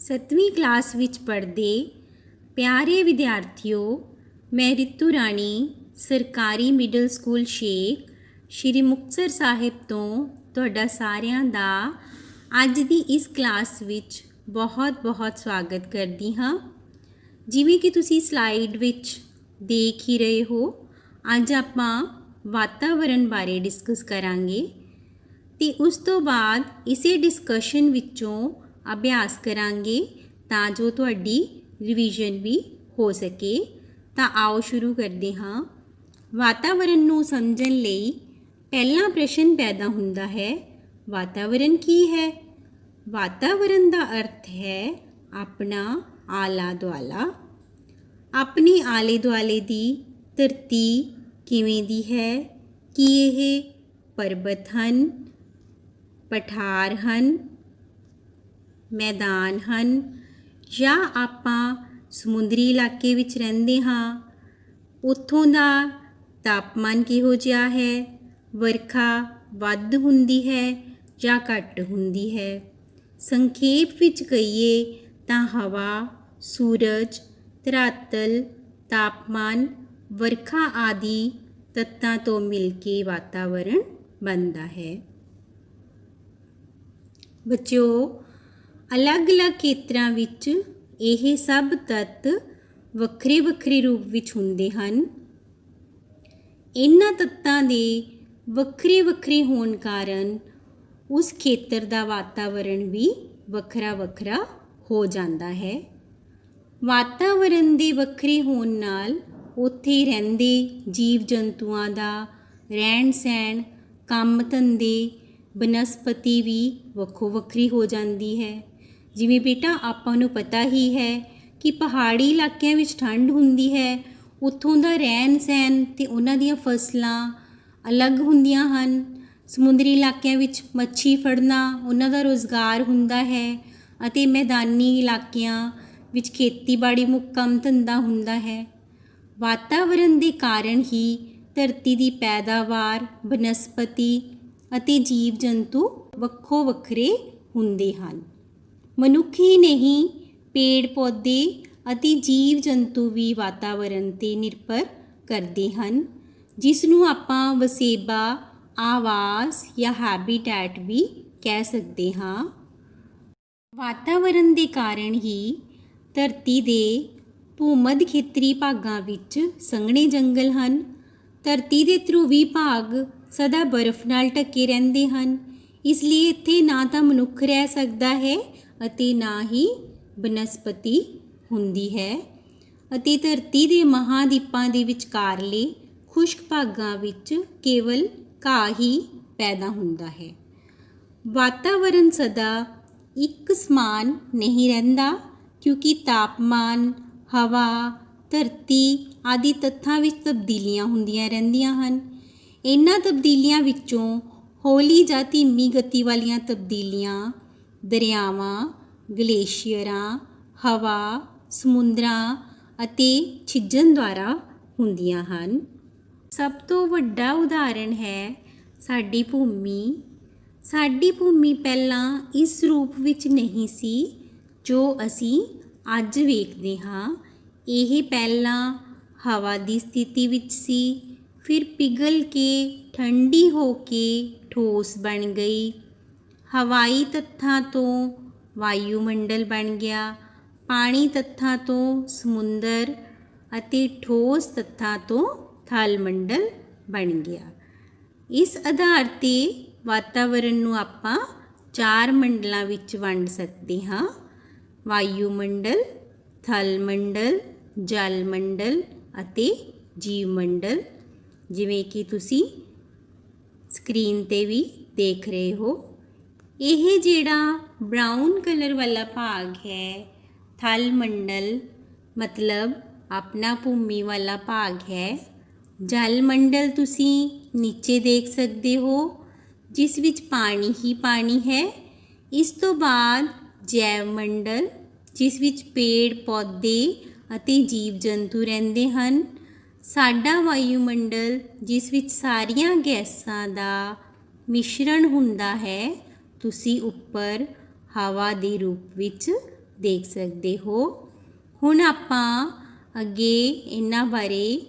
7ਵੀਂ class ਵਿੱਚ ਪੜ੍ਹਦੇ ਪਿਆਰੇ ਵਿਦਿਆਰਥੀਓ, ਮੈਂ ਰਿਤੂ ਰਾਣੀ ਸਰਕਾਰੀ ਮਿਡਲ ਸਕੂਲ ਸ਼ੇਖ ਸ਼੍ਰੀ ਮੁਕਤਸਰ ਸਾਹਿਬ ਤੋਂ ਤੁਹਾਡਾ ਸਾਰਿਆਂ ਦਾ ਅੱਜ ਦੀ ਇਸ ਕਲਾਸ ਵਿੱਚ ਬਹੁਤ ਸਵਾਗਤ ਕਰਦੀ ਹਾਂ। ਜਿਵੇਂ ਕਿ ਤੁਸੀਂ ਸਲਾਈਡ ਵਿੱਚ ਦੇਖ ਹੀ ਰਹੇ ਹੋ, ਅੱਜ ਆਪਾਂ ਵਾਤਾਵਰਣ ਬਾਰੇ ਡਿਸਕਸ ਕਰਾਂਗੇ ਅਤੇ ਉਸ ਤੋਂ ਬਾਅਦ ਇਸੇ ਡਿਸਕਸ਼ਨ ਵਿੱਚੋਂ ਅਭਿਆਸ ਕਰਾਂਗੇ ਤਾਂ ਜੋ ਤੁਹਾਡੀ ਰਿਵੀਜ਼ਨ ਵੀ ਹੋ ਸਕੇ। ਤਾਂ ਆਓ ਸ਼ੁਰੂ ਕਰਦੇ ਹਾਂ। ਵਾਤਾਵਰਣ ਨੂੰ ਸਮਝਣ ਲਈ ਪਹਿਲਾ ਪ੍ਰਸ਼ਨ ਪੈਦਾ ਹੁੰਦਾ ਹੈ, ਵਾਤਾਵਰਣ ਕੀ ਹੈ? ਵਾਤਾਵਰਣ ਦਾ ਅਰਥ ਹੈ ਆਪਣਾ ਆਲਾ ਦੁਆਲਾ। ਆਪਣੇ ਆਲੇ ਦੁਆਲੇ ਦੀ ਧਰਤੀ ਕਿਵੇਂ ਦੀ ਹੈ? ਕੀ ਇਹ ਪਰਬਤ ਹਨ, ਪਠਾਰ ਹਨ, ਮੈਦਾਨ ਹਨ, ਜਾਂ ਆਪਾਂ ਸਮੁੰਦਰੀ ਇਲਾਕੇ ਵਿੱਚ ਰਹਿੰਦੇ ਹਾਂ? ਉੱਥੋਂ ਦਾ ਤਾਪਮਾਨ ਕਿਹੋ ਜਿਹਾ ਹੈ? ਵਰਖਾ ਵੱਧ ਹੁੰਦੀ ਹੈ ਜਾਂ ਘੱਟ ਹੁੰਦੀ ਹੈ? ਸੰਖੇਪ ਵਿੱਚ ਕਹੀਏ ਤਾਂ ਹਵਾ, ਸੂਰਜ, ਧਰਾਤਲ, ਤਾਪਮਾਨ, ਵਰਖਾ ਆਦਿ ਤੱਤਾਂ ਤੋਂ ਮਿਲ ਕੇ ਵਾਤਾਵਰਣ ਬਣਦਾ ਹੈ। ਬੱਚਿਓ, ਅਲੱਗ-ਅਲੱਗ ਖੇਤਰਾਂ ਵਿੱਚ ਇਹ ਸਭ ਤੱਤ ਵੱਖਰੇ ਰੂਪ ਵਿੱਚ ਹੁੰਦੇ ਹਨ। ਇਹਨਾਂ ਤੱਤਾਂ ਦੇ ਵੱਖਰੇ ਹੋਣ ਕਾਰਨ ਉਸ ਖੇਤਰ ਦਾ ਵਾਤਾਵਰਣ ਵੀ ਵੱਖਰਾ ਹੋ ਜਾਂਦਾ ਹੈ। ਵਾਤਾਵਰਣ ਦੇ ਵੱਖਰੇ ਹੋਣ ਨਾਲ ਉੱਥੇ ਰਹਿੰਦੇ ਜੀਵ ਜੰਤੂਆਂ ਦਾ ਰਹਿਣ ਸਹਿਣ, ਕੰਮ ਧੰਦੇ, ਬਨਸਪਤੀ ਵੀ ਵੱਖਰੀ ਹੋ ਜਾਂਦੀ ਹੈ। ਜਿਵੇਂ ਬੇਟਾ ਆਪਾਂ ਨੂੰ ਪਤਾ ਹੀ ਹੈ ਕਿ ਪਹਾੜੀ ਇਲਾਕਿਆਂ ਵਿੱਚ ਠੰਡ ਹੁੰਦੀ ਹੈ, ਉੱਥੋਂ ਦਾ ਰਹਿਣ ਸਹਿਣ ਅਤੇ ਉਹਨਾਂ ਦੀਆਂ ਫਸਲਾਂ ਅਲੱਗ ਹੁੰਦੀਆਂ ਹਨ। ਸਮੁੰਦਰੀ ਇਲਾਕਿਆਂ ਵਿੱਚ ਮੱਛੀ ਫੜਨਾ ਉਹਨਾਂ ਦਾ ਰੁਜ਼ਗਾਰ ਹੁੰਦਾ ਹੈ ਅਤੇ ਮੈਦਾਨੀ ਇਲਾਕਿਆਂ ਵਿੱਚ ਖੇਤੀਬਾੜੀ ਮੁੱਖ ਕੰਮ ਧੰਦਾ ਹੁੰਦਾ ਹੈ। ਵਾਤਾਵਰਣ ਦੇ ਕਾਰਨ ਹੀ ਧਰਤੀ ਦੀ ਪੈਦਾਵਾਰ, ਬਨਸਪਤੀ ਅਤੇ ਜੀਵ ਜੰਤੂ ਵੱਖਰੇ ਹੁੰਦੇ ਹਨ। ਮਨੁੱਖ ਹੀ ਨਹੀਂ, ਪੇੜ ਪੌਦੇ ਅਤੇ ਜੀਵ ਜੰਤੂ ਵੀ ਵਾਤਾਵਰਣ 'ਤੇ ਨਿਰਭਰ ਕਰਦੇ ਹਨ, ਜਿਸ ਨੂੰ ਆਪਾਂ ਵਸੇਬਾ, ਆਵਾਸ ਜਾਂ ਹੈਬੀਟੈਟ ਵੀ ਕਹਿ ਸਕਦੇ ਹਾਂ। ਵਾਤਾਵਰਣ ਦੇ ਕਾਰਨ ਹੀ ਧਰਤੀ ਦੇ ਭੂ-ਮੱਧ ਖੇਤਰੀ ਭਾਗਾਂ ਵਿੱਚ ਸੰਘਣੇ ਜੰਗਲ ਹਨ। ਧਰਤੀ ਦੇ ਧਰੁਵੀ ਭਾਗ ਸਦਾ ਬਰਫ਼ ਨਾਲ ਢੱਕੇ ਰਹਿੰਦੇ ਹਨ, ਇਸ ਲਈ ਇੱਥੇ ਨਾ ਤਾਂ ਮਨੁੱਖ ਰਹਿ ਸਕਦਾ ਹੈ ਅਤੇ ਨਾ ਹੀ ਬਨਸਪਤੀ ਹੁੰਦੀ ਹੈ। ਅਤੇ ਧਰਤੀ ਦੇ ਮਹਾਂਦੀਪਾਂ ਦੇ ਵਿਚਕਾਰਲੇ ਖੁਸ਼ਕ ਭਾਗਾਂ ਵਿੱਚ ਕੇਵਲ ਘਾਹ ਹੀ ਪੈਦਾ ਹੁੰਦਾ ਹੈ। ਵਾਤਾਵਰਣ ਸਦਾ ਇੱਕ ਸਮਾਨ ਨਹੀਂ ਰਹਿੰਦਾ, ਕਿਉਂਕਿ ਤਾਪਮਾਨ, ਹਵਾ, ਧਰਤੀ ਆਦਿ ਤੱਤਾਂ ਵਿੱਚ ਤਬਦੀਲੀਆਂ ਹੁੰਦੀਆਂ ਰਹਿੰਦੀਆਂ ਹਨ। ਇਹਨਾਂ ਤਬਦੀਲੀਆਂ ਵਿੱਚੋਂ ਹੌਲੀ ਜਾਂ ਧੀਮੀ ਗਤੀ ਵਾਲੀਆਂ ਤਬਦੀਲੀਆਂ ਦਰਿਆਵਾਂ, ਗਲੇਸ਼ੀਅਰਾਂ, ਹਵਾ, ਸਮੁੰਦਰਾਂ ਅਤੇ ਛਿੱਜਣ ਦੁਆਰਾ ਹੁੰਦੀਆਂ ਹਨ। ਸਭ ਤੋਂ ਵੱਡਾ ਉਦਾਹਰਣ ਹੈ ਸਾਡੀ ਭੂਮੀ। ਸਾਡੀ ਭੂਮੀ ਪਹਿਲਾਂ ਇਸ ਰੂਪ ਵਿੱਚ ਨਹੀਂ ਸੀ ਜੋ ਅਸੀਂ ਅੱਜ ਵੇਖਦੇ ਹਾਂ। ਇਹ ਪਹਿਲਾਂ ਹਵਾ ਦੀ ਸਥਿਤੀ ਵਿੱਚ ਸੀ, ਫਿਰ ਪਿਘਲ ਕੇ ਠੰਡੀ ਹੋ ਕੇ ਠੋਸ ਬਣ ਗਈ। ਹਵਾਈ ਤੱਤਾਂ ਤੋਂ ਵਾਯੂਮੰਡਲ ਬਣ ਗਿਆ, ਪਾਣੀ ਤੱਤਾਂ ਤੋਂ ਸਮੁੰਦਰ ਅਤੇ ਠੋਸ ਤੱਤਾਂ ਤੋਂ ਥਲ ਮੰਡਲ ਬਣ ਗਿਆ। ਇਸ ਆਧਾਰ 'ਤੇ ਵਾਤਾਵਰਣ ਨੂੰ ਆਪਾਂ 4 ਮੰਡਲਾਂ ਵਿੱਚ ਵੰਡ ਸਕਦੇ ਹਾਂ: ਵਾਯੂਮੰਡਲ, ਥਲ ਮੰਡਲ, ਜਲ ਮੰਡਲ ਅਤੇ ਜੀਵ ਮੰਡਲ, ਜਿਵੇਂ ਕਿ ਤੁਸੀਂ ਸਕਰੀਨ 'ਤੇ ਵੀ ਦੇਖ ਰਹੇ ਹੋ। ਇਹ ਜਿਹੜਾ ਬਰਾਊਨ ਕਲਰ ਵਾਲਾ ਭਾਗ ਹੈ, ਥਲ ਮੰਡਲ, ਮਤਲਬ ਆਪਣਾ ਭੂਮੀ ਵਾਲਾ ਭਾਗ ਹੈ। ਜਲ ਮੰਡਲ ਤੁਸੀਂ ਨੀਚੇ ਦੇਖ ਸਕਦੇ ਹੋ, ਜਿਸ ਵਿੱਚ ਪਾਣੀ ਹੀ ਪਾਣੀ ਹੈ। ਇਸ ਤੋਂ ਬਾਅਦ ਜੈਵ ਮੰਡਲ, ਜਿਸ ਵਿੱਚ ਪੇੜ ਪੌਦੇ ਅਤੇ ਜੀਵ ਜੰਤੂ ਰਹਿੰਦੇ ਹਨ। ਸਾਡਾ ਵਾਯੂਮੰਡਲ, ਜਿਸ ਵਿੱਚ ਸਾਰੀਆਂ ਗੈਸਾਂ ਦਾ ਮਿਸ਼ਰਣ ਹੁੰਦਾ ਹੈ। ਤੁਸੀਂ ਉੱਪਰ ਹਵਾ ਦੇ ਰੂਪ ਵਿੱਚ ਦੇਖ ਸਕਦੇ ਹੋ। ਹੁਣ ਆਪਾਂ ਅੱਗੇ ਇਹਨਾਂ ਬਾਰੇ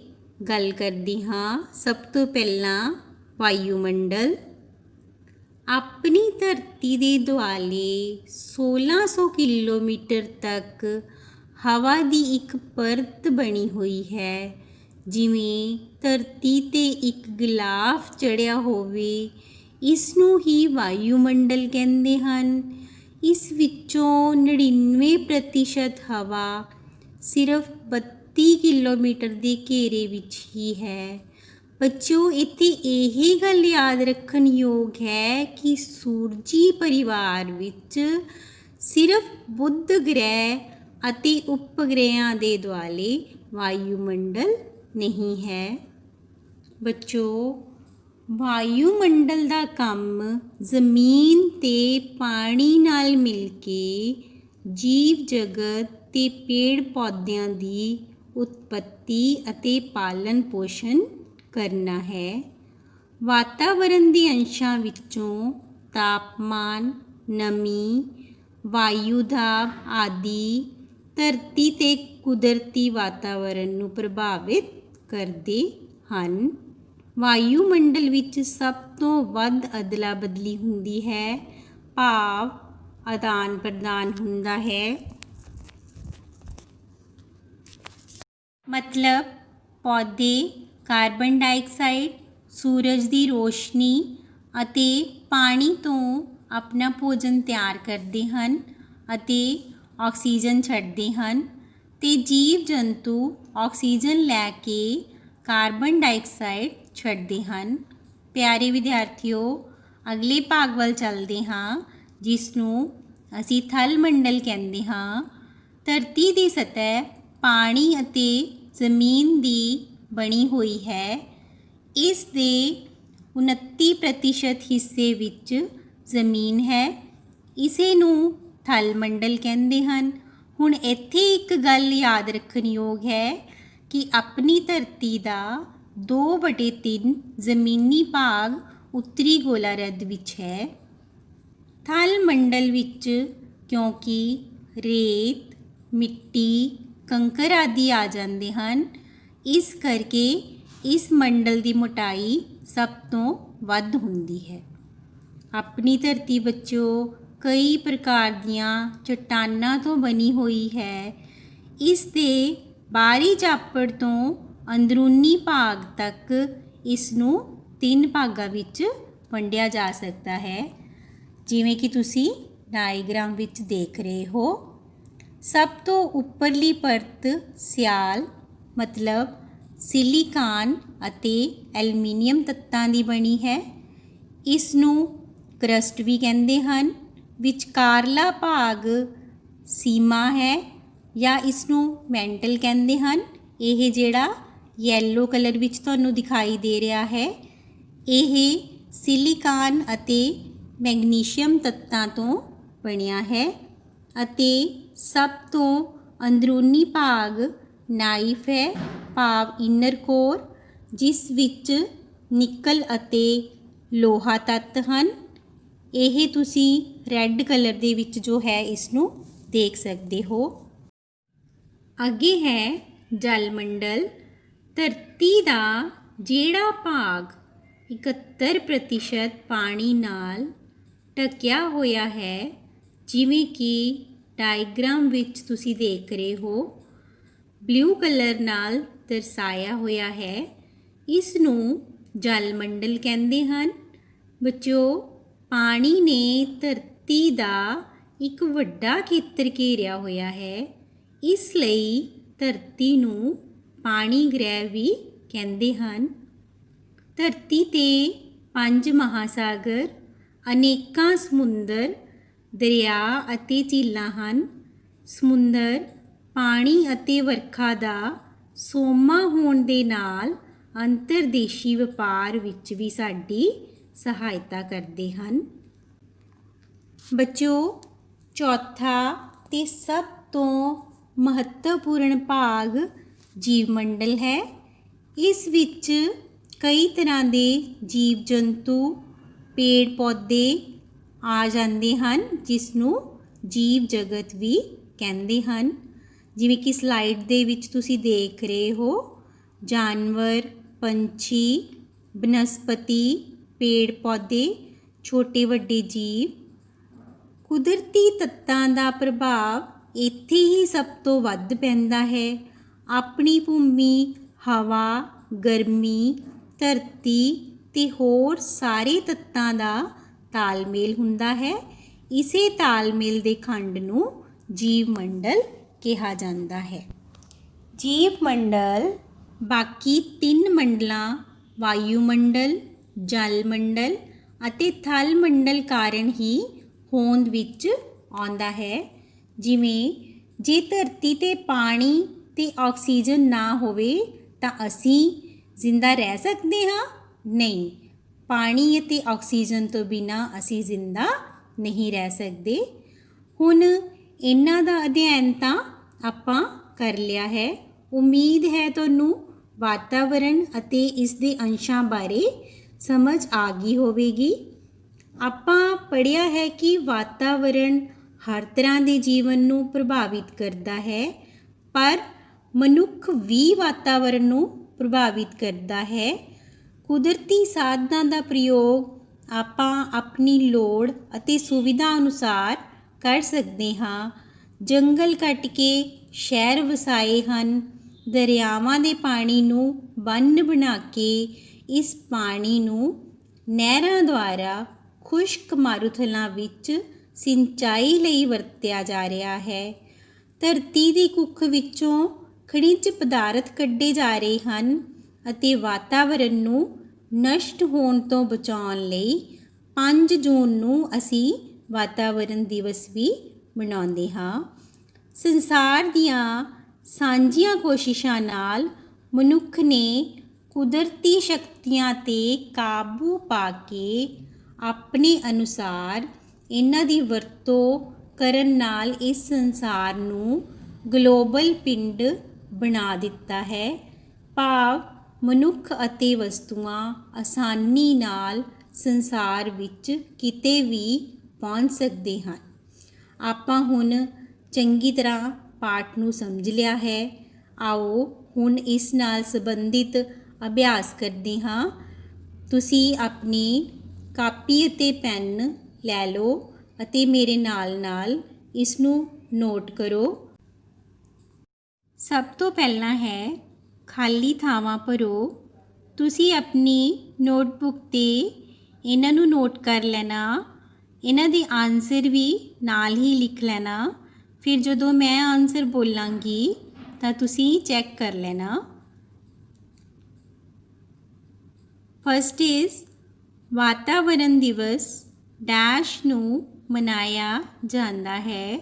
ਗੱਲ ਕਰਦੇ ਹਾਂ। ਸਭ ਤੋਂ ਪਹਿਲਾਂ ਵਾਯੂਮੰਡਲ। ਆਪਣੀ ਧਰਤੀ ਦੇ ਦੁਆਲੇ 1600 ਕਿਲੋਮੀਟਰ ਤੱਕ ਹਵਾ ਦੀ ਇੱਕ ਪਰਤ ਬਣੀ ਹੋਈ ਹੈ। ਜਿਵੇਂ ਧਰਤੀ 'ਤੇ ਇੱਕ ਗਿਲਾਫ ਚੜ੍ਹਿਆ ਹੋਵੇ, ਇਸ ਨੂੰ ਹੀ ਵਾਯੂਮੰਡਲ ਕਹਿੰਦੇ ਹਨ। ਇਸ ਵਿੱਚੋਂ 99% ਹਵਾ ਸਿਰਫ 32 ਕਿਲੋਮੀਟਰ ਦੇ ਘੇਰੇ ਵਿੱਚ ਹੀ ਹੈ। ਬੱਚਿਓ, ਇੱਥੇ ਇਹ ਗੱਲ ਯਾਦ ਰੱਖਣ ਯੋਗ ਹੈ ਕਿ ਸੂਰਜੀ ਪਰਿਵਾਰ ਵਿੱਚ ਸਿਰਫ ਬੁੱਧ ਗ੍ਰਹਿ ਅਤੇ ਉਪਗ੍ਰਹਿਆਂ ਦੇ ਦੁਆਲੇ ਵਾਯੂਮੰਡਲ ਨਹੀਂ ਹੈ। ਬੱਚਿਓ, ਵਾਯੂਮੰਡਲ ਦਾ ਕੰਮ ਜ਼ਮੀਨ 'ਤੇ ਪਾਣੀ ਨਾਲ ਮਿਲ ਕੇ ਜੀਵ ਜਗਤ ਅਤੇ ਪੇੜ ਪੌਦਿਆਂ ਦੀ ਉਤਪੱਤੀ ਅਤੇ ਪਾਲਣ ਪੋਸ਼ਣ ਕਰਨਾ ਹੈ। ਵਾਤਾਵਰਣ ਦੇ ਅੰਸ਼ਾਂ ਵਿੱਚੋਂ ਤਾਪਮਾਨ, ਨਮੀ, ਵਾਯੂ ਦਾਬ ਆਦਿ ਧਰਤੀ 'ਤੇ ਕੁਦਰਤੀ ਵਾਤਾਵਰਣ ਨੂੰ ਪ੍ਰਭਾਵਿਤ ਕਰਦੇ ਹਨ। ਵਾਯੂਮੰਡਲ ਵਿੱਚ ਸਭ ਤੋਂ ਵੱਧ ਅਦਲਾ ਬਦਲੀ ਹੁੰਦੀ ਹੈ, ਭਾਵ ਆਦਾਨ ਪ੍ਰਦਾਨ ਹੁੰਦਾ ਹੈ। ਮਤਲਬ ਪੌਦੇ ਕਾਰਬਨ ਡਾਈਆਕਸਾਈਡ, ਸੂਰਜ ਦੀ ਰੋਸ਼ਨੀ ਅਤੇ ਪਾਣੀ ਤੋਂ ਆਪਣਾ ਭੋਜਨ ਤਿਆਰ ਕਰਦੇ ਹਨ ਅਤੇ ਆਕਸੀਜਨ ਛੱਡਦੇ ਹਨ, ਅਤੇ ਜੀਵ ਜੰਤੂ ਆਕਸੀਜਨ ਲੈ ਕੇ ਕਾਰਬਨ ਡਾਈਆਕਸਾਈਡ ਛੱਡਦੇ ਹਨ। ਪਿਆਰੇ ਵਿਦਿਆਰਥੀਓ, ਅਗਲੇ ਭਾਗ ਵੱਲ ਚੱਲਦੇ ਹਾਂ, ਜਿਸ ਨੂੰ ਅਸੀਂ ਥਲ ਮੰਡਲ ਕਹਿੰਦੇ ਹਾਂ। ਧਰਤੀ ਦੀ ਸਤਹ ਪਾਣੀ ਅਤੇ ਜ਼ਮੀਨ ਦੀ ਬਣੀ ਹੋਈ ਹੈ। ਇਸ ਦੇ 29% ਹਿੱਸੇ ਵਿੱਚ ਜ਼ਮੀਨ ਹੈ। ਇਸੇ ਨੂੰ ਥਲ ਮੰਡਲ ਕਹਿੰਦੇ ਹਨ। ਹੁਣ ਇੱਥੇ ਇੱਕ ਗੱਲ ਯਾਦ ਰੱਖਣ ਯੋਗ ਹੈ ਕਿ ਆਪਣੀ ਧਰਤੀ ਦਾ 2/3 ਜ਼ਮੀਨੀ ਭਾਗ ਉੱਤਰੀ ਗੋਲਾਰਧ ਵਿੱਚ ਹੈ। ਥਲ ਮੰਡਲ ਵਿੱਚ ਕਿਉਂਕਿ ਰੇਤ, ਮਿੱਟੀ, ਕੰਕਰ ਆਦਿ ਆ ਜਾਂਦੇ ਹਨ, ਇਸ ਕਰਕੇ ਇਸ ਮੰਡਲ ਦੀ ਮੋਟਾਈ ਸਭ ਤੋਂ ਵੱਧ ਹੁੰਦੀ ਹੈ। ਆਪਣੀ ਧਰਤੀ ਬੱਚਿਓ ਕਈ ਪ੍ਰਕਾਰ ਦੀਆਂ ਚੱਟਾਨਾਂ ਤੋਂ ਬਣੀ ਹੋਈ ਹੈ। ਇਸ ਦੇ ਬਾਹਰੀ ਝਾਪੜ ਤੋਂ ਅੰਦਰੂਨੀ ਭਾਗ ਤੱਕ ਇਸ ਨੂੰ 3 ਭਾਗਾਂ ਵਿੱਚ ਵੰਡਿਆ ਜਾ ਸਕਦਾ ਹੈ, ਜਿਵੇਂ ਕਿ ਤੁਸੀਂ ਡਾਇਗ੍ਰਾਮ ਵਿੱਚ ਦੇਖ ਰਹੇ ਹੋ। ਸਭ ਤੋਂ ਉੱਪਰਲੀ ਪਰਤ ਸਿਆਲ ਮਤਲਬ ਸਿਲੀਕਾਨ ਅਤੇ ਐਲੂਮੀਨੀਅਮ ਤੱਤਾਂ ਦੀ ਬਣੀ ਹੈ। ਇਸ ਨੂੰ ਕਰਸਟ ਵੀ ਕਹਿੰਦੇ ਹਨ। ਵਿਚਕਾਰਲਾ ਭਾਗ ਸੀਮਾ ਹੈ ਜਾਂ ਇਸ ਨੂੰ ਮੈਂਟਲ ਕਹਿੰਦੇ ਹਨ। ਇਹ ਜਿਹੜਾ ਯੈਲੋ ਕਲਰ ਵਿੱਚ ਤੁਹਾਨੂੰ ਦਿਖਾਈ ਦੇ ਰਿਹਾ ਹੈ, ਇਹ ਸਿਲੀਕਾਨ ਅਤੇ ਮੈਗਨੀਸ਼ੀਅਮ ਤੱਤਾਂ ਤੋਂ ਬਣਿਆ ਹੈ। ਅਤੇ ਸਭ ਤੋਂ ਅੰਦਰੂਨੀ ਭਾਗ ਨਾਈਫ ਹੈ, ਭਾਵ ਇਨਰ ਕੋਰ, ਜਿਸ ਵਿੱਚ ਨਿਕਲ ਅਤੇ ਲੋਹਾ ਤੱਤ ਹਨ। ਇਹ ਤੁਸੀਂ ਰੈੱਡ ਕਲਰ ਦੇ ਵਿੱਚ ਜੋ ਹੈ ਇਸ ਨੂੰ ਦੇਖ ਸਕਦੇ ਹੋ। ਅੱਗੇ ਹੈ ਜਲ ਮੰਡਲ। ਧਰਤੀ ਦਾ ਜਿਹੜਾ ਭਾਗ 71% ਪਾਣੀ ਨਾਲ ਢਕਿਆ ਹੋਇਆ ਹੈ, ਜਿਵੇਂ ਕਿ ਡਾਇਗ੍ਰਾਮ ਵਿੱਚ ਤੁਸੀਂ ਦੇਖ ਰਹੇ ਹੋ, ਬਲੂ ਕਲਰ ਨਾਲ ਦਰਸਾਇਆ ਹੋਇਆ ਹੈ, ਇਸ ਨੂੰ ਜਲ ਮੰਡਲ ਕਹਿੰਦੇ ਹਨ। ਬੱਚਿਓ, ਪਾਣੀ ਨੇ ਧਰਤੀ ਦਾ ਇੱਕ ਵੱਡਾ ਖੇਤਰ ਘੇਰਿਆ ਹੋਇਆ ਹੈ, ਇਸ ਲਈ ਧਰਤੀ ਨੂੰ ਪਾਣੀ ਗ੍ਰਹਿ ਵੀ ਕਹਿੰਦੇ ਹਨ। ਧਰਤੀ 'ਤੇ 5 ਮਹਾਸਾਗਰ, ਅਨੇਕਾਂ ਸਮੁੰਦਰ, ਦਰਿਆ ਅਤੇ ਝੀਲਾਂ ਹਨ। ਸਮੁੰਦਰ ਪਾਣੀ ਅਤੇ ਵਰਖਾ ਦਾ ਸੋਮਾ ਹੋਣ ਦੇ ਨਾਲ ਅੰਤਰਦੇਸ਼ੀ ਵਪਾਰ ਵਿੱਚ ਵੀ ਸਾਡੀ ਸਹਾਇਤਾ ਕਰਦੇ ਹਨ। ਬੱਚਿਓ, ਚੌਥਾ ਤੇ ਸਭ ਤੋਂ ਮਹੱਤਵਪੂਰਨ ਭਾਗ ਜੀਵ ਮੰਡਲ ਹੈ। ਇਸ ਵਿੱਚ ਕਈ ਤਰ੍ਹਾਂ ਦੇ ਜੀਵ ਜੰਤੂ, ਪੇੜ ਪੌਦੇ ਆ ਜਾਂਦੇ ਹਨ, ਜਿਸ ਨੂੰ ਜੀਵ ਜਗਤ ਵੀ ਕਹਿੰਦੇ ਹਨ। ਜਿਵੇਂ ਕਿ ਸਲਾਈਡ ਦੇ ਵਿੱਚ ਤੁਸੀਂ ਦੇਖ ਰਹੇ ਹੋ, ਜਾਨਵਰ, ਪੰਛੀ, ਬਨਸਪਤੀ, ਪੇੜ ਪੌਦੇ, ਛੋਟੇ ਵੱਡੇ ਜੀਵ। ਕੁਦਰਤੀ ਤੱਤਾਂ ਦਾ ਪ੍ਰਭਾਵ ਇੱਥੇ ਹੀ ਸਭ ਤੋਂ ਵੱਧ ਪੈਂਦਾ ਹੈ। ਆਪਣੀ ਭੂਮੀ, ਹਵਾ, ਗਰਮੀ, ਧਰਤੀ ਅਤੇ ਹੋਰ ਸਾਰੇ ਤੱਤਾਂ ਦਾ ਤਾਲਮੇਲ ਹੁੰਦਾ ਹੈ। ਇਸੇ ਤਾਲਮੇਲ ਦੇ ਖੰਡ ਨੂੰ ਜੀਵ ਮੰਡਲ ਕਿਹਾ ਜਾਂਦਾ ਹੈ। ਜੀਵ ਮੰਡਲ ਬਾਕੀ 3 ਮੰਡਲਾਂ ਵਾਯੂਮੰਡਲ, ਜਲ ਮੰਡਲ ਅਤੇ ਥਲ ਮੰਡਲ ਕਾਰਨ ਹੀ ਹੋਂਦ ਵਿੱਚ ਆਉਂਦਾ ਹੈ। ਜਿਵੇਂ ਜੇ ਧਰਤੀ 'ਤੇ ਪਾਣੀ ਅਤੇ ਆਕਸੀਜਨ ਨਾ ਹੋਵੇ ਤਾਂ ਅਸੀਂ ਜ਼ਿੰਦਾ ਰਹਿ ਸਕਦੇ ਹਾਂ? ਨਹੀਂ, ਪਾਣੀ ਅਤੇ ਆਕਸੀਜਨ ਤੋਂ ਬਿਨਾਂ ਅਸੀਂ ਜ਼ਿੰਦਾ ਨਹੀਂ ਰਹਿ ਸਕਦੇ। ਹੁਣ ਇਹਨਾਂ ਦਾ ਅਧਿਐਨ ਤਾਂ ਆਪਾਂ ਕਰ ਲਿਆ ਹੈ। ਉਮੀਦ ਹੈ ਤੁਹਾਨੂੰ ਵਾਤਾਵਰਣ ਅਤੇ ਇਸ ਦੇ ਅੰਸ਼ਾਂ ਬਾਰੇ ਸਮਝ ਆ ਗਈ ਹੋਵੇਗੀ। ਆਪਾਂ ਪੜ੍ਹਿਆ ਹੈ ਕਿ ਵਾਤਾਵਰਣ ਹਰ ਤਰ੍ਹਾਂ ਦੇ ਜੀਵਨ ਨੂੰ ਪ੍ਰਭਾਵਿਤ ਕਰਦਾ ਹੈ, ਪਰ ਮਨੁੱਖ ਵੀ ਵਾਤਾਵਰਣ ਨੂੰ ਪ੍ਰਭਾਵਿਤ ਕਰਦਾ ਹੈ। ਕੁਦਰਤੀ ਸਾਧਨਾਂ ਦਾ ਪ੍ਰਯੋਗ ਆਪਾਂ ਆਪਣੀ ਲੋੜ ਅਤੇ ਸੁਵਿਧਾ ਅਨੁਸਾਰ ਕਰ ਸਕਦੇ ਹਾਂ। ਜੰਗਲ ਕੱਟ ਕੇ ਸ਼ਹਿਰ ਵਸਾਏ ਹਨ। ਦਰਿਆਵਾਂ ਦੇ ਪਾਣੀ ਨੂੰ ਬੰਨ੍ਹ ਬਣਾ ਕੇ ਇਸ ਪਾਣੀ ਨੂੰ ਨਹਿਰਾਂ ਦੁਆਰਾ ਖੁਸ਼ਕ ਮਾਰੂਥਲਾਂ ਵਿੱਚ ਸਿੰਚਾਈ ਲਈ ਵਰਤਿਆ ਜਾ ਰਿਹਾ ਹੈ। ਧਰਤੀ ਦੀ ਕੁੱਖ ਵਿੱਚੋਂ ਖਣਿਜ ਪਦਾਰਥ ਕੱਢੇ ਜਾ ਰਹੇ ਹਨ ਅਤੇ ਵਾਤਾਵਰਣ ਨੂੰ ਨਸ਼ਟ ਹੋਣ ਤੋਂ ਬਚਾਉਣ ਲਈ 5 ਜੂਨ ਨੂੰ ਅਸੀਂ ਵਾਤਾਵਰਣ ਦਿਵਸ ਵੀ ਮਨਾਉਂਦੇ ਹਾਂ। ਸੰਸਾਰ ਦੀਆਂ ਸਾਂਝੀਆਂ ਕੋਸ਼ਿਸ਼ਾਂ ਨਾਲ ਮਨੁੱਖ ਨੇ ਕੁਦਰਤੀ ਸ਼ਕਤੀਆਂ 'ਤੇ ਕਾਬੂ ਪਾ ਕੇ ਆਪਣੇ ਅਨੁਸਾਰ ਇਹਨਾਂ ਦੀ ਵਰਤੋਂ ਕਰਨ ਨਾਲ ਇਸ ਸੰਸਾਰ ਨੂੰ ਗਲੋਬਲ ਪਿੰਡ ਬਣਾ ਦਿੱਤਾ ਹੈ। ਭਾਵ ਮਨੁੱਖ ਅਤੇ ਵਸਤੂਆਂ ਆਸਾਨੀ ਨਾਲ ਸੰਸਾਰ ਵਿੱਚ ਕਿਤੇ ਵੀ ਪਹੁੰਚ ਸਕਦੇ ਹਨ। ਆਪਾਂ ਹੁਣ ਚੰਗੀ ਤਰ੍ਹਾਂ ਪਾਠ ਨੂੰ ਸਮਝ ਲਿਆ ਹੈ। ਆਓ ਹੁਣ ਇਸ ਨਾਲ ਸੰਬੰਧਿਤ ਅਭਿਆਸ ਕਰਦੇ ਹਾਂ। ਤੁਸੀਂ ਆਪਣੀ ਕਾਪੀ ਅਤੇ ਪੈਨ ਲੈ ਲਓ ਅਤੇ ਮੇਰੇ ਨਾਲ ਇਸ ਨੂੰ ਨੋਟ ਕਰੋ। ਸਭ ਤੋਂ ਪਹਿਲਾਂ ਹੈ ਖਾਲੀ ਥਾਵਾਂ ਭਰੋ। ਤੁਸੀਂ ਆਪਣੀ ਨੋਟਬੁੱਕ 'ਤੇ ਇਹਨਾਂ ਨੂੰ ਨੋਟ ਕਰ ਲੈਣਾ। ਇਹਨਾਂ ਦੇ ਆਨਸਰ ਵੀ ਨਾਲ ਹੀ ਲਿਖ ਲੈਣਾ। ਫਿਰ ਜਦੋਂ ਮੈਂ ਆਨਸਰ ਬੋਲਾਂਗੀ ਤਾਂ ਤੁਸੀਂ ਚੈੱਕ ਕਰ ਲੈਣਾ। ਫਸਟ ਇਜ਼ ਵਾਤਾਵਰਣ ਦਿਵਸ ਡੈਸ਼ ਨੂੰ ਮਨਾਇਆ ਜਾਂਦਾ ਹੈ।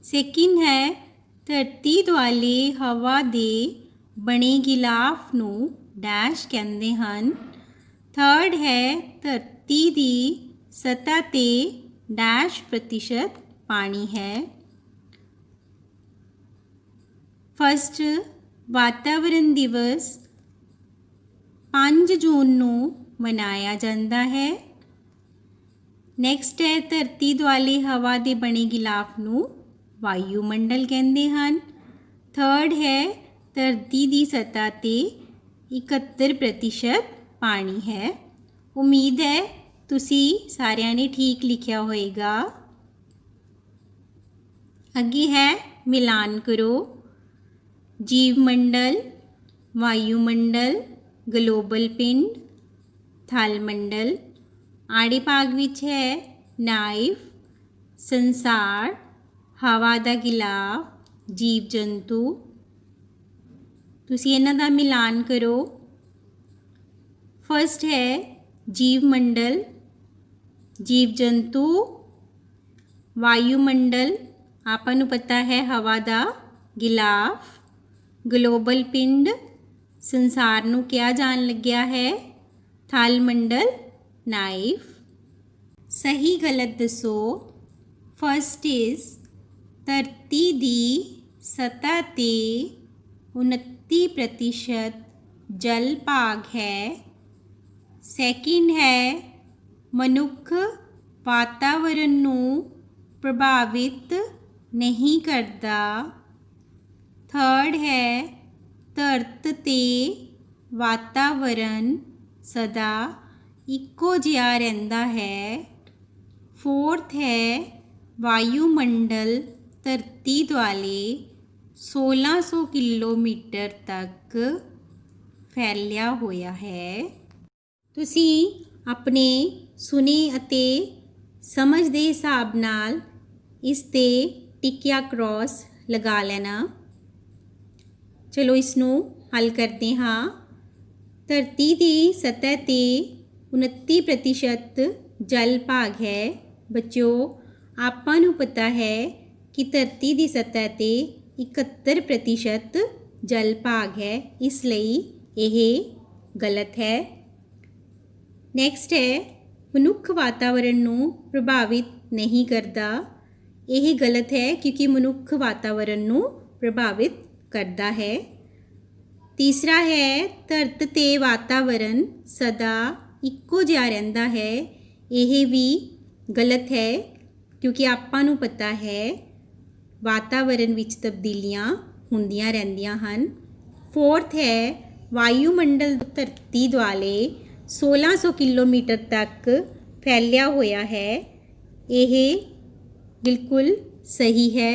ਸੈਕਿੰਡ ਹੈ ਧਰਤੀ ਦੁਆਲੇ ਹਵਾ ਦੇ ਬਣੇ ਗਿਲਾਫ ਨੂੰ ਡੈਸ਼ ਕਹਿੰਦੇ ਹਨ। ਥਰਡ ਹੈ ਧਰਤੀ ਦੀ ਸਤ੍ਹਾ 'ਤੇ ਡੈਸ਼ ਪ੍ਰਤੀਸ਼ਤ ਪਾਣੀ ਹੈ। ਫਸਟ ਵਾਤਾਵਰਣ ਦਿਵਸ 5 ਜੂਨ ਨੂੰ ਮਨਾਇਆ ਜਾਂਦਾ ਹੈ। ਨੈਕਸਟ ਹੈ ਧਰਤੀ ਦੁਆਲੇ ਹਵਾ ਦੇ ਬਣੇ ਗਿਲਾਫ ਨੂੰ ਵਾਯੂਮੰਡਲ ਕਹਿੰਦੇ ਹਨ। ਥਰਡ ਹੈ ਧਰਤੀ ਦੀ ਸਤ੍ਹਾ 'ਤੇ 71% ਪਾਣੀ ਹੈ। ਉਮੀਦ ਹੈ ਤੁਸੀਂ ਸਾਰਿਆਂ ਨੇ ਠੀਕ ਲਿਖਿਆ ਹੋਏਗਾ। ਅੱਗੇ ਹੈ ਮਿਲਾਨ ਕਰੋ। ਜੀਵ ਮੰਡਲ, ਵਾਯੂਮੰਡਲ, ਗਲੋਬਲ ਪਿੰਡ, ਥਲ ਮੰਡਲ। ਆੜੇ ਭਾਗ ਵਿੱਚ ਹੈ ਨਾਈਫ, ਸੰਸਾਰ, ਹਵਾ ਦਾ ਗਿਲਾਫ, ਜੀਵ ਜੰਤੂ। ਤੁਸੀਂ ਇਹਨਾਂ ਦਾ ਮਿਲਾਨ ਕਰੋ। ਫਸਟ ਹੈ ਜੀਵ ਮੰਡਲ, ਜੀਵ ਜੰਤੂ। ਵਾਯੂਮੰਡਲ ਆਪਾਂ ਨੂੰ ਪਤਾ ਹੈ ਹਵਾ ਦਾ ਗਿਲਾਫ। ਗਲੋਬਲ ਪਿੰਡ ਸੰਸਾਰ ਨੂੰ ਕਿਹਾ ਜਾਣ ਲੱਗਿਆ ਹੈ। ਥਲ ਮੰਡਲ ਨਾਈਫ। ਸਹੀ ਗਲਤ ਦੱਸੋ। ਫਸਟ ਇਜ਼ ਧਰਤੀ ਦੀ ਸਤ੍ਹਾ 'ਤੇ 29% ਜਲ ਭਾਗ ਹੈ। ਸੈਕਿੰਡ ਹੈ ਮਨੁੱਖ ਵਾਤਾਵਰਣ ਨੂੰ ਪ੍ਰਭਾਵਿਤ नहीं करता। थर्ड है धरत ते वातावरण सदा इक्को जिहा रहिंदा है। फोर्थ है वायुमंडल धरती दुआले 1600 किलोमीटर तक फैलिया होया है। तुसी अपने सुने अते समझ दे हिसाब नाल इस ते टिक या क्रॉस लगा लेना। चलो इसनू हल करते हाँ। धरती की सतह ते 29% जल भाग है। बच्चों आपां नू पता है कि धरती की सतह ते 71% जल भाग है, इसलिए यह गलत है। नैक्सट है मनुख वातावरण नू प्रभावित नहीं करता। यह गलत है क्योंकि मनुख वातावरण नू प्रभावित करता है। तीसरा है धरत ते वातावरण सदा इक्को जिहा रहिंदा है। यह भी गलत है क्योंकि आपां नू पता है वातावरण विच तब्दीलियां हुंदियां रहिंदियां हन। फोर्थ है वायुमंडल धरती दुआले 1600 किलोमीटर तक फैलिया होया है। यह बिल्कुल सही है।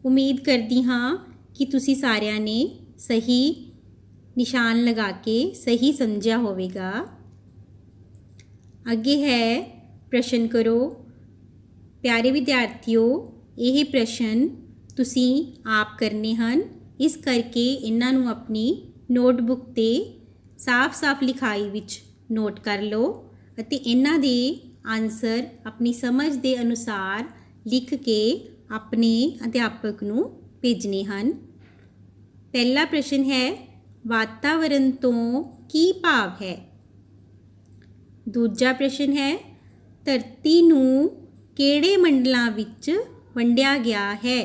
उम्मीद करती हाँ कि तुसी सारिਆਂ ने सही निशान लगा के सही समझा होवेगा। अगे है प्रश्न करो। प्यारे विद्यार्थियों यह प्रश्न तुसी आप करने हन, इस करके इन्हां नू अपनी नोटबुक ते साफ साफ लिखाई विच नोट कर लो अते इन्हां दे आंसर अपनी समझ दे अनुसार लिख के अपने अध्यापक नू भेजने हन। पहला प्रश्न है वातावरण तो की भाव है। दूजा प्रश्न है धरती नू किहड़े मंडलां विच वंडिया गया है।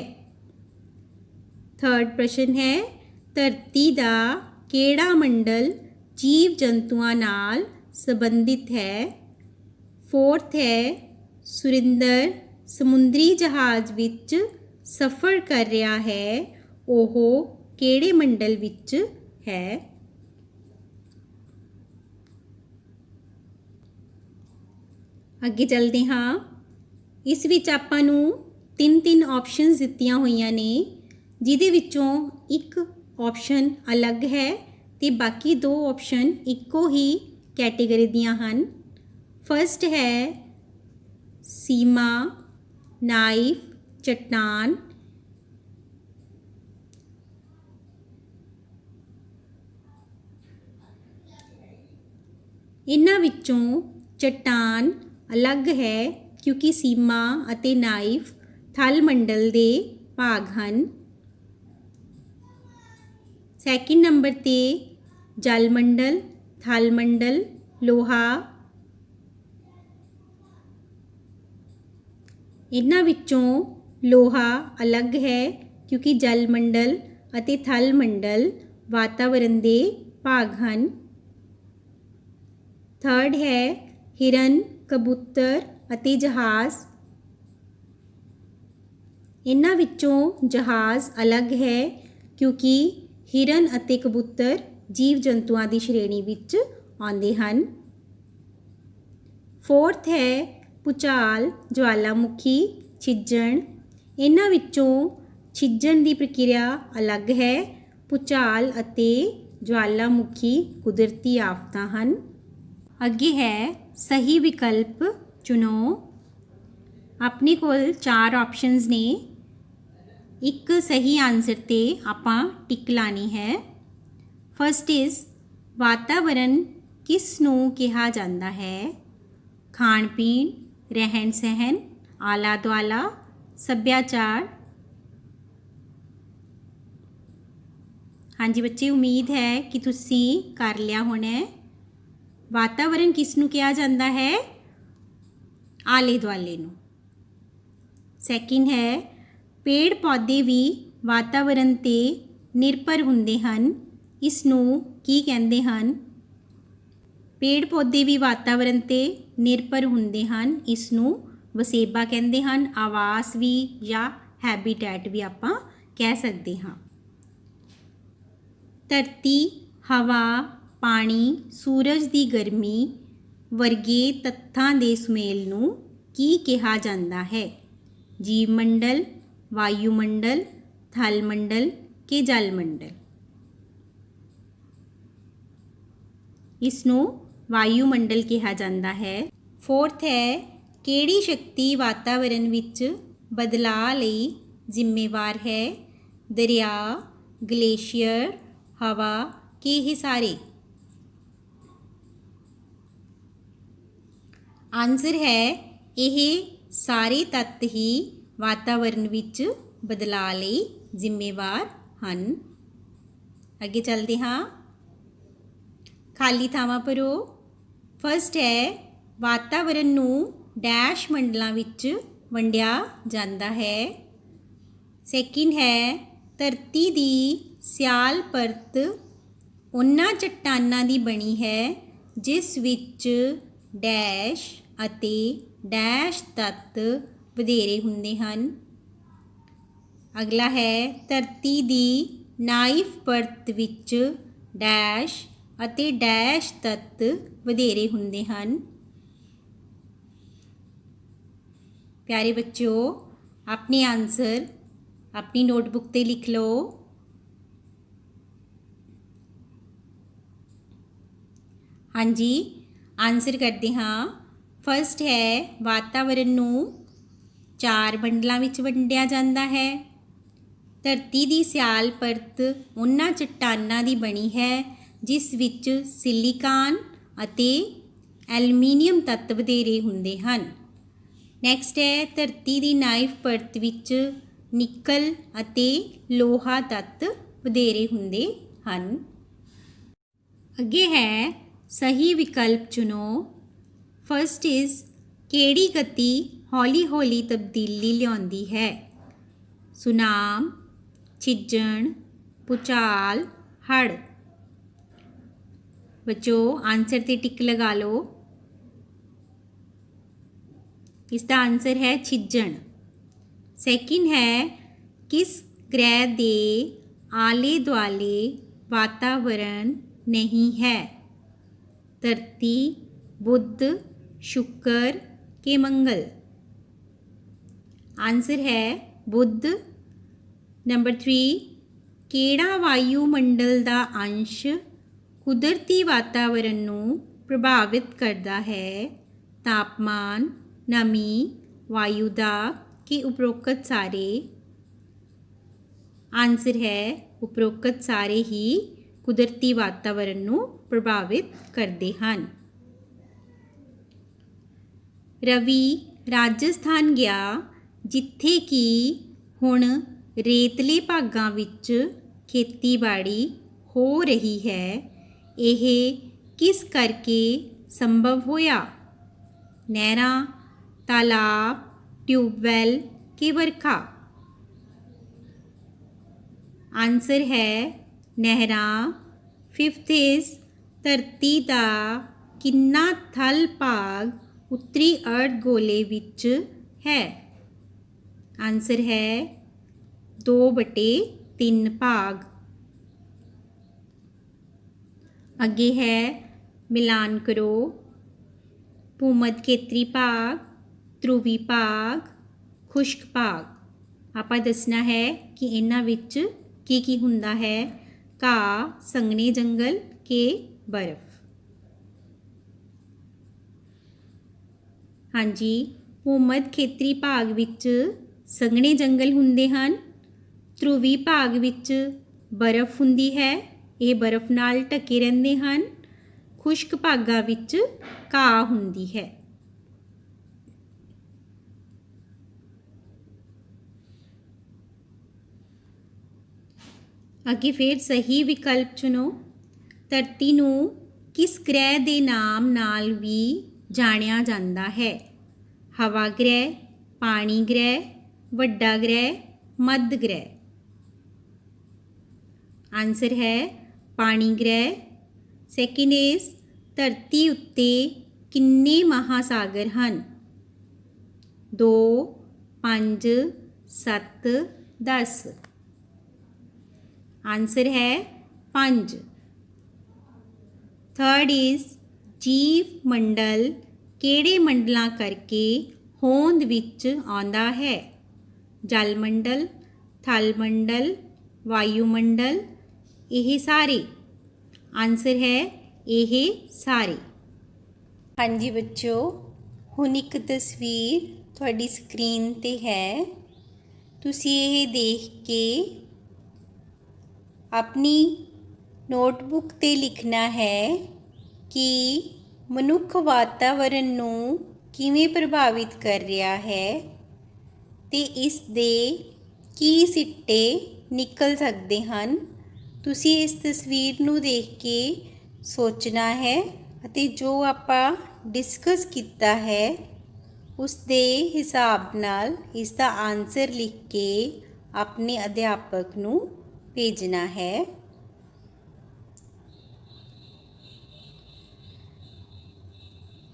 थर्ड प्रश्न है धरती दा किहड़ा मंडल जीव जंतुआं नाल संबंधित है। फोर्थ है सुरिंदर समुंदरी जहाज़ विच सफ़र कर रहा है, ओह किहड़े मंडल विच है। अगे चलते हाँ। इस विच आपां नू तीन ऑप्शनस दित्तियां होईयां ने, जिहदे विचों एक ऑप्शन अलग है ते बाकी दो ऑप्शन इक्को ही कैटेगरी दियां हन। फर्स्ट है सीमा, नाइफ, चट्टान। इन्हां विचों चट्टान अलग है क्योंकि सीमा अते नाइफ थल मंडल दे भाग हन। सैकेंड नंबर ते जल मंडल, थल मंडल, लोहा। इन्हां विचों लोहा अलग है क्योंकि जल मंडल अते थल मंडल वातावरण दे भाग हन। थर्ड है हिरन, कबूतर अते जहाज़। इन्हां विचों जहाज़ अलग है क्योंकि हिरन अते कबूतर जीव जंतुआं की श्रेणी विच आउंदे हन। फोर्थ है भूचाल, ज्वालामुखी, छिज्जण। इन्हां विचों छिज्जण की प्रक्रिया अलग है। भूचाल अते ज्वालामुखी कुदरती आफतां हन। अगे है सही विकल्प चुनो। अपने कोल 4 ऑप्शनस ने, एक सही आंसर ते आपां टिक लानी है। फर्स्ट इज़ वातावरण किस नूं कहा जाता है। खाण पीण, रहन सहन, आला दुआला, सभ्याचार। हाँ जी बच्चे, उम्मीद है कि तुसी कर लिया होना है। वातावरण किस नूं कहा जाता है, आले दुआले नूं। सैकेंड है पेड़ पौधे भी वातावरण ते निर्भर हुंदे हन, इस नूं की कहंदे हन। पेड़ पौधे भी वातावरण ते निर्भर हुंदे हन, इस नूं ਵਸੇਬਾ ਕਹਿੰਦੇ ਹਨ, ਆਵਾਸ ਵੀ ਜਾਂ ਹੈਬੀਟੈਟ ਵੀ ਆਪਾਂ ਕਹਿ ਸਕਦੇ ਹਾਂ। ਧਰਤੀ, ਹਵਾ, ਪਾਣੀ, ਸੂਰਜ ਦੀ ਗਰਮੀ ਵਰਗੇ ਤੱਤਾਂ ਦੇ ਸੁਮੇਲ ਨੂੰ ਕੀ ਕਿਹਾ ਜਾਂਦਾ ਹੈ? ਜੀਵ ਮੰਡਲ, ਵਾਯੂਮੰਡਲ, ਥਲ ਮੰਡਲ ਕਿ ਜਲ ਮੰਡਲ? ਇਸ ਨੂੰ ਵਾਯੂਮੰਡਲ ਕਿਹਾ ਜਾਂਦਾ ਹੈ। ਫੋਰਥ ਹੈ, ਕਿਹੜੀ ਸ਼ਕਤੀ ਵਾਤਾਵਰਣ ਵਿੱਚ ਬਦਲਾਅ ਲਈ ਜ਼ਿੰਮੇਵਾਰ ਹੈ? ਦਰਿਆ, ਗਲੇਸ਼ੀਅਰ, ਹਵਾ ਕਿ ਇਹ ਸਾਰੇ? ਆਨਸਰ ਹੈ ਇਹ ਸਾਰੇ ਤੱਤ ਹੀ ਵਾਤਾਵਰਣ ਵਿੱਚ ਬਦਲਾਅ ਲਈ ਜ਼ਿੰਮੇਵਾਰ ਹਨ। ਅੱਗੇ ਚੱਲਦੇ ਹਾਂ। ਖਾਲੀ ਥਾਵਾਂ ਭਰੋ। ਫਸਟ ਹੈ, ਵਾਤਾਵਰਣ ਨੂੰ ਡੈਸ਼ ਮੰਡਲਾਂ ਵਿੱਚ ਵੰਡਿਆ ਜਾਂਦਾ ਹੈ। ਸੈਕਿੰਡ ਹੈ, ਧਰਤੀ ਦੀ ਸਿਆਲ ਪਰਤ ਉਹਨਾਂ ਚੱਟਾਨਾਂ ਦੀ ਬਣੀ ਹੈ ਜਿਸ ਵਿੱਚ ਡੈਸ਼ ਅਤੇ ਡੈਸ਼ ਤੱਤ ਵਧੇਰੇ ਹੁੰਦੇ ਹਨ। ਅਗਲਾ ਹੈ, ਧਰਤੀ ਦੀ ਨਾਈਫ ਪਰਤ ਵਿੱਚ ਡੈਸ਼ ਅਤੇ ਡੈਸ਼ ਤੱਤ ਵਧੇਰੇ ਹੁੰਦੇ ਹਨ। ਪਿਆਰੇ ਬੱਚਿਓ, ਆਪਣੇ ਆਨਸਰ ਆਪਣੀ ਨੋਟਬੁੱਕ 'ਤੇ ਲਿਖ ਲਓ। ਹਾਂਜੀ, ਆਨਸਰ ਕਰਦੇ ਹਾਂ। ਫਸਟ ਹੈ, ਵਾਤਾਵਰਣ ਨੂੰ 4 ਮੰਡਲਾਂ ਵਿੱਚ ਵੰਡਿਆ ਜਾਂਦਾ ਹੈ। ਧਰਤੀ ਦੀ ਸਿਆਲ ਪਰਤ ਉਹਨਾਂ ਚੱਟਾਨਾਂ ਦੀ ਬਣੀ ਹੈ ਜਿਸ ਵਿੱਚ ਸਿਲੀਕਾਨ ਅਤੇ ਐਲੂਮੀਨੀਅਮ ਤੱਤ ਵਧੇਰੇ ਹੁੰਦੇ ਹਨ। ਨੈਕਸਟ ਹੈ, ਧਰਤੀ ਦੀ ਨਾਈਫ ਪਰਤ ਵਿੱਚ ਨਿਕਲ ਅਤੇ ਲੋਹਾ ਤੱਤ ਵਧੇਰੇ ਹੁੰਦੇ ਹਨ। ਅੱਗੇ ਹੈ, ਸਹੀ ਵਿਕਲਪ ਚੁਣੋ। ਫਸਟ ਇਜ਼, ਕਿਹੜੀ ਗਤੀ ਹੌਲੀ ਹੌਲੀ ਤਬਦੀਲੀ ਲਿਆਉਂਦੀ ਹੈ? ਸੁਨਾਮ, ਛਿੱਜਣ, ਭੂਚਾਲ, ਹੜ੍ਹ? ਬੱਚੋ, ਆਨਸਰ 'ਤੇ ਟਿਕ ਲਗਾ ਲਓ। ਇਸ ਦਾ ਆਨਸਰ ਹੈ ਛਿੱਜਣ। ਸੈਕਿੰਡ ਹੈ, ਕਿਸ ਗ੍ਰਹਿ ਦੇ ਆਲੇ ਦੁਆਲੇ ਵਾਤਾਵਰਣ ਨਹੀਂ ਹੈ? ਧਰਤੀ, ਬੁੱਧ, ਸ਼ੁੱਕਰ ਕਿ ਮੰਗਲ? ਆਨਸਰ ਹੈ ਬੁੱਧ। ਨੰਬਰ 3, ਕਿਹੜਾ ਵਾਯੂਮੰਡਲ ਦਾ ਅੰਸ਼ ਕੁਦਰਤੀ ਵਾਤਾਵਰਣ ਨੂੰ ਪ੍ਰਭਾਵਿਤ ਕਰਦਾ ਹੈ? ਤਾਪਮਾਨ, ਨਮੀ, ਵਾਯੂ ਦਾਬ ਕਿ ਉਪਰੋਕਤ ਸਾਰੇ? ਆਨਸਰ ਹੈ ਉਪਰੋਕਤ ਸਾਰੇ ਹੀ ਕੁਦਰਤੀ ਵਾਤਾਵਰਣ ਨੂੰ ਪ੍ਰਭਾਵਿਤ ਕਰਦੇ ਹਨ। ਰਵੀ ਰਾਜਸਥਾਨ ਗਿਆ ਜਿੱਥੇ ਕਿ ਹੁਣ ਰੇਤਲੇ ਭਾਗਾਂ ਵਿੱਚ ਖੇਤੀਬਾੜੀ ਹੋ ਰਹੀ ਹੈ। ਇਹ ਕਿਸ ਕਰਕੇ ਸੰਭਵ ਹੋਇਆ? ਨਹਿਰਾਂ, ਤਾਲਾਬ, ਟਿਊਬਵੈੱਲ ਕਿ ਵਰਖਾ? ਆਨਸਰ ਹੈ ਨਹਿਰਾਂ। ਫਿਫਥ ਇਜ਼, ਧਰਤੀ ਦਾ ਕਿੰਨਾ ਥਲ ਭਾਗ ਉੱਤਰੀ ਅਰਧ ਗੋਲੇ ਵਿੱਚ ਹੈ? ਆਨਸਰ ਹੈ 2/3 ਭਾਗ। ਅੱਗੇ ਹੈ, ਮਿਲਾਨ ਕਰੋ। ਭੂਮੱਧ ਖੇਤਰੀ ਭਾਗ, ਧਰੁਵੀ ਭਾਗ, ਖੁਸ਼ਕ ਭਾਗ। ਆਪਾਂ ਦੱਸਣਾ ਹੈ ਕਿ ਇਹਨਾਂ ਵਿੱਚ ਕੀ ਕੀ ਹੁੰਦਾ ਹੈ। ਘਾਹ, ਸੰਘਣੇ ਜੰਗਲ ਕਿ ਬਰਫ਼? ਹਾਂਜੀ, ਭੂਮੱਧ ਖੇਤਰੀ ਭਾਗ ਵਿੱਚ ਸੰਘਣੇ ਜੰਗਲ ਹੁੰਦੇ ਹਨ। ਧਰੁਵੀ ਭਾਗ ਵਿੱਚ ਬਰਫ਼ ਹੁੰਦੀ ਹੈ, ਇਹ ਬਰਫ਼ ਨਾਲ ਢਕੇ ਰਹਿੰਦੇ ਹਨ। ਖੁਸ਼ਕ ਭਾਗਾਂ ਵਿੱਚ ਘਾਹ ਹੁੰਦੀ ਹੈ। ਅੱਗੇ ਫਿਰ ਸਹੀ ਵਿਕਲਪ ਚੁਣੋ। ਧਰਤੀ ਨੂੰ ਕਿਸ ਗ੍ਰਹਿ ਦੇ ਨਾਮ ਨਾਲ ਵੀ ਜਾਣਿਆ ਜਾਂਦਾ ਹੈ? ਹਵਾ ਗ੍ਰਹਿ, ਪਾਣੀ ਗ੍ਰਹਿ, ਵੱਡਾ ਗ੍ਰਹਿ, ਮੱਧ ਗ੍ਰਹਿ? ਆਨਸਰ ਹੈ ਪਾਣੀ ਗ੍ਰਹਿ। ਸੈਕਿੰਡ ਇਜ਼, ਧਰਤੀ ਉੱਤੇ ਕਿੰਨੇ ਮਹਾਸਾਗਰ ਹਨ? 2 5 7 10। आंसर है 5। थर्ड इज़ जीव मंडल किहड़े मंडलों करके होंद विच आउंदा है? जल मंडल, थल मंडल, वायुमंडल, यह सारे। आंसर है यह सारे। हाँ जी बच्चों, हुण एक तस्वीर तुहाडी स्क्रीन ते है। तुसी ये देख के अपनी नोटबुक ते लिखना है कि मनुख वातावरण नूं किवें प्रभावित कर रहा है ते इस दे की सिੱਟੇ निकल सकते हैं। तुसी इस तस्वीर नूं देख के सोचना है अते जो आपां डिस्कस किया है उस दे हिसाब नाल इसका आंसर लिख के अपने अध्यापक नूं भेजना है।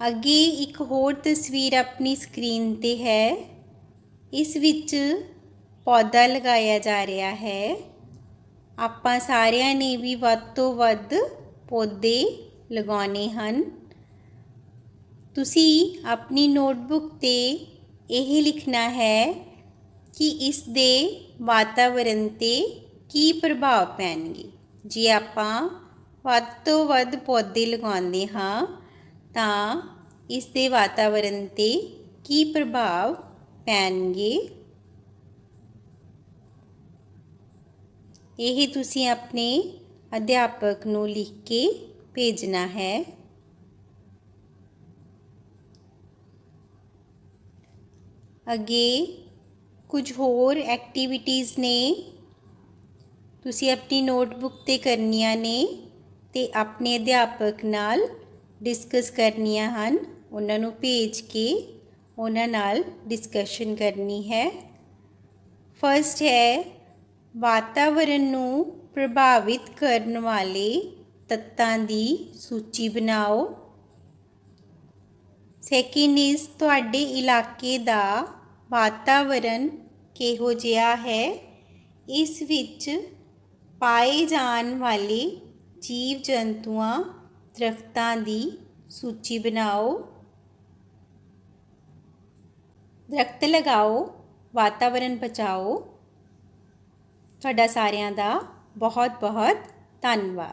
अगे एक होर तस्वीर अपनी स्क्रीन ते है। इस विच पौधा लगाया जा रहा है। आपां सारिਆਂ ने भी ਵੱਧ ਤੋਂ ਵੱਧ पौधे लगाने ਹਨ। तुसी अपनी नोटबुक ते यह लिखना है कि इस दे वातावरण ते की प्रभाव पैणगे। जे आपां ਵੱਧ ਤੋਂ ਵੱਧ पौधे लगाते हाँ तां इस दे वातावरण ते की प्रभाव पैणगे। यह तुसी अपने अध्यापक नूं लिख के भेजना है। अगे कुछ होर एक्टिविटीज़ ने तुसी अपनी नोटबुक ते करनियां ने ते अपने अध्यापक नाल डिस्कस करनियां हन। उन्हां नूं भेज के उन्हां नाल डिस्कशन करनी है। फर्स्ट है वातावरण नूं प्रभावित करने वाले तत्तां दी सूची बनाओ। सैकेंड इज़ तुहाडे इलाके दा वातावरण किहो जिहा है। इस विच पाए जाण वाले जीव जंतुआं दरख्तां दी सूची बनाओ। दरख्त लगाओ, वातावरण बचाओ। तुहाडा सारिਆਂ ਦਾ बहुत बहुत धन्यवाद।